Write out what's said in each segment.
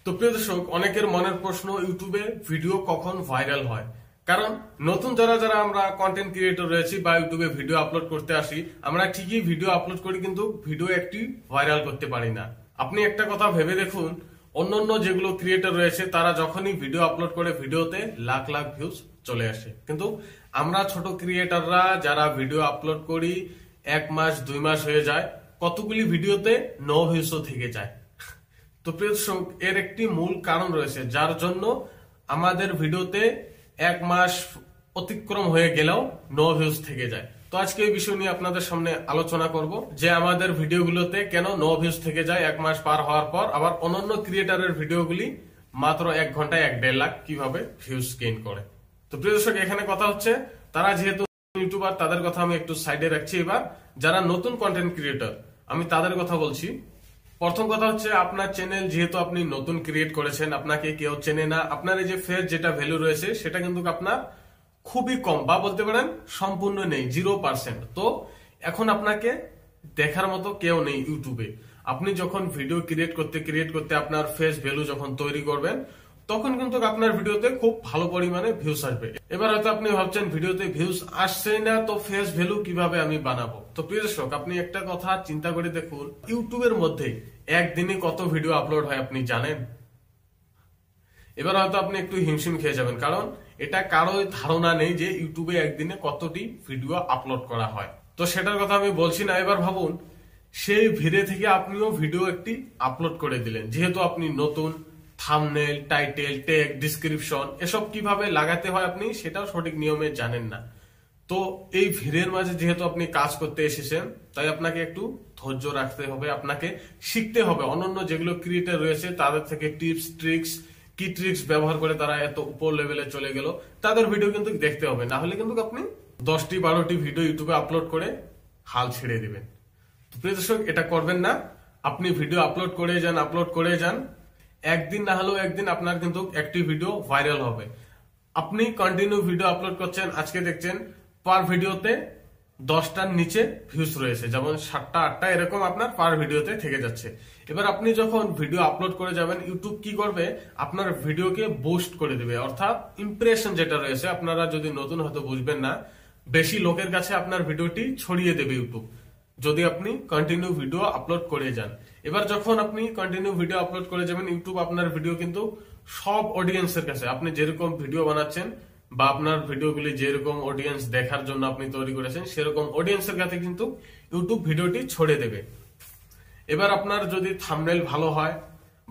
তো প্রিয় দর্শক, অনেকের মনের প্রশ্ন, ইউটিউবে ভিডিও কখন ভাইরাল হয়। কারণ নতুন যারা যারা আমরা কন্টেন্ট ক্রিয়েটর রয়েছি বা ইউটিউবে ভিডিও আপলোড করতে আসি, আমরা ঠিকই ভিডিও আপলোড করি কিন্তু ভিডিও একটি ভাইরাল করতে পারি না। আপনি একটা কথা ভেবে দেখুন, অন্যান্য যেগুলো ক্রিয়েটর রয়েছে তারা যখনই ভিডিও আপলোড করে ভিডিওতে লাখ লাখ ভিউজ চলে আসে, কিন্তু আমরা ছোট ক্রিয়েটররা যারা ভিডিও আপলোড করি 1 মাস 2 মাস হয়ে যায়, কতগুলি ভিডিওতে নো ভিউজও থেকে যায়। তো প্রিয় দর্শক, এর একটি মূল কারণ রয়েছে যার জন্য আমাদের ভিডিওতে 1 মাস অতিক্রম হয়ে গেলেও নো ভিউজ থেকে যায়। তো আজকে এই বিষয় নিয়ে আপনাদের সামনে আলোচনা করব যে আমাদের ভিডিওগুলোতে কেন নো ভিউজ থেকে যায় 1 মাস পার হওয়ার পর, আবার অন্যান্য ক্রিয়েটরের ভিডিওগুলি মাত্র 1 ঘন্টায় 1-1.5 লাখ কিভাবে ভিউজ গেইন করে। তো প্রিয় দর্শক, এখানে কথা হচ্ছে তারা যেহেতু ইউটিউবার, তাদের কথা আমি একটু সাইডে রাখছি। এবার যারা নতুন কন্টেন্ট ক্রিয়েটর, আমি তাদের কথা বলছি। প্রথম কথা হচ্ছে, আপনার চ্যানেল যেহেতু আপনি নতুন ক্রিয়েট করেছেন, আপনাকে কেউ চেনে না, আপনার এই যে ফেস যেটা ভ্যালু রয়েছে সেটা কিন্তু আপনার খুবই কম, বা বলতে পারেন সম্পূর্ণ নেই, 0%। তো এখন আপনাকে দেখার মতো কেউ নেই ইউটিউবে। আপনি যখন ভিডিও ক্রিয়েট করতে আপনার ফেস ভ্যালু যখন তৈরি করবেন, তখন কিন্তু আপনার ভিডিওতে খুব ভালো পরিমাণে ভিউজ আসবে। এবার হয়তো আপনি ভাবছেন ভিডিওতে ভিউজ আসছেই না, তো ফেস ভ্যালু কিভাবে আমি বানাবো। তো প্রিয় দর্শক, আপনি একটা কথা চিন্তা করে দেখুন, ইউটিউবের মধ্যে একদিনে কত ভিডিও আপলোড হয় আপনি জানেন? এবার হয়তো আপনি একটু হিমশিম খেয়ে যাবেন, কারণ এটা কারোই ধারণা নেই যে ইউটিউবে একদিনে কতটি ভিডিও আপলোড করা হয়। তো সেটার কথা আমি বলছি না। এবার ভাবুন, সেই ভিডিও থেকে আপনিও ভিডিও একটি আপলোড করে দিলেন, যেহেতু আপনি নতুন, থাম্বনেল, টাইটেল, ট্যাগ, ডেসক্রিপশন এসব কিভাবে লাগাতে হয় আপনি সেটাও সঠিক নিয়মে জানেন না। তো এই ভিড়ের মাঝে যেহেতু আপনি কাজ করতে এসেছেন, তাই আপনাকে একটু ধৈর্য রাখতে হবে, আপনাকে শিখতে হবে। অন্যান্য যেগুলো ক্রিয়েটর রয়েছে তাদের থেকে টিপস, ট্রিক্স, কি ট্রিক্স ব্যবহার করে তারা এত উপর লেভেলে চলে গেল, তাদের ভিডিও কিন্তু দেখতে হবে। না হলে কিন্তু আপনি 10টি-12টি ভিডিও ইউটিউবে আপলোড করে হাল ছেড়ে দিবেন। তো প্রিয় দর্শক, এটা করবেন না। আপনি ভিডিও আপলোড করে যান। একদিন না হলেও একদিন আপনার কিন্তু একটি ভিডিও ভাইরাল হবে। আপনি কন্টিনিউ ভিডিও আপলোড করছেন, আজকে দেখছেন পার ভিডিওতে 10টার নিচে ভিউজ রয়েছে, যেমন 7টা 8টা এরকম আপনার পার ভিডিওতে থেকে যাচ্ছে। এবার আপনি যখন ভিডিও আপলোড করে যাবেন, ইউটিউব কি করবে, আপনার ভিডিওকে বুস্ট করে দেবে। অর্থাৎ ইমপ্রেশন যেটা রয়েছে, আপনারা যদি নতুন হয়তো বুঝবেন না, বেশি লোকের কাছে আপনার ভিডিওটি ছড়িয়ে দেবে ইউটিউব, যদি আপনি কন্টিনিউ ভিডিও আপলোড করে যান। এবার যখন আপনি কন্টিনিউ ভিডিও আপলোড করে যাবেন, ইউটিউব আপনার ভিডিও কিন্তু সব অডিয়েন্সের কাছে, আপনি যেরকম ভিডিও বানাচ্ছেন বা আপনার ভিডিওগুলি যেরকম অডিয়েন্স দেখার জন্য আপনি তৈরি করেছেন, সেরকম অডিয়েন্সের কাছে কিন্তু ইউটিউব ভিডিওটি ছড়িয়ে দেবে। এবার আপনার যদি থাম্বনেল ভালো হয়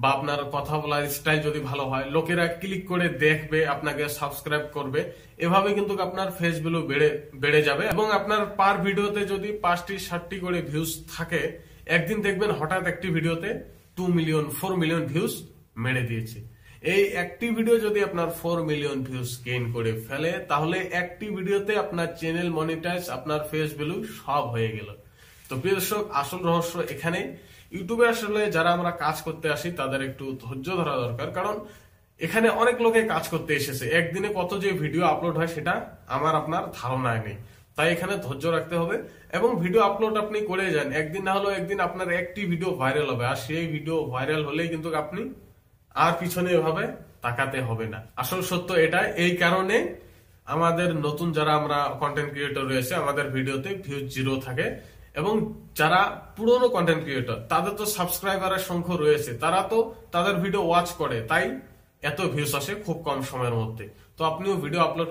বা আপনার কথা বলার স্টাইল যদি ভালো হয়, লোকেরা ক্লিক করে দেখবে, আপনাকে সাবস্ক্রাইব করবে। এভাবে কিন্তু আপনার ফেস ভ্যালু বেড়ে যাবে। এবং আপনার পার ভিডিওতে যদি 5টি-7টি করে ভিউজ থাকে, একদিন দেখবেন হঠাৎ একটি ভিডিওতে 2 মিলিয়ন 4 মিলিয়ন ভিউজ মেরে দিয়েছে। এই একটি ভিডিও যদি আপনার 4 মিলিয়ন ভিউজ গেইন করে ফেলে, তাহলে একটি ভিডিওতে আপনার চ্যানেল মনিটাইজ, আপনার ফেস ভ্যালু সব হয়ে গেল। তো প্রিয় দর্শক, আসল রহস্য এখানে। ইউটিউবে আসলে যারা আমরা কাজ করতে আসি তাদের একটু ধৈর্য ধরা দরকার, কারণ এখানে অনেক লোকে কাজ করতে এসেছে। একদিনে কত যে ভিডিও আপলোড হয় সেটা আমার আপনার ধারণায় নেই। তাই এখানে ধৈর্য রাখতে হবে এবং ভিডিও আপলোড আপনি করে যান। একদিন না হলেও একদিন আপনার একটি ভিডিও ভাইরাল হবে, আর সেই ভিডিও ভাইরাল হলেই কিন্তু আপনি আর পিছনে এভাবে তাকাতে হবে না। আসল সত্য এটা। এই কারণে আমাদের নতুন যারা আমরা কন্টেন্ট ক্রিয়েটর রয়েছে, আমাদের ভিডিওতে ভিউজ 0 থাকে, এবং যারা পুরনো কন্টেন্ট ক্রিয়েটর তাদের তো সাবস্ক্রাইবারের সংখ্যা রয়েছে, তারা তো তাদের ভিডিও ওয়াচ করে, তাই এত ভিউজ আসে খুব কম সময়ের মধ্যে। তো আপনিও ভিডিও আপলোড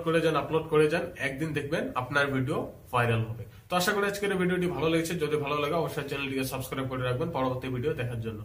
করে যান, একদিন দেখবেন আপনার ভিডিও ভাইরাল হবে। তো আশা করি আজকের ভিডিওটি ভালো লেগেছে। যদি ভালো লাগে অবশ্যই চ্যানেলটিকে সাবস্ক্রাইব করে রাখবেন পরবর্তী ভিডিও দেখার জন্য।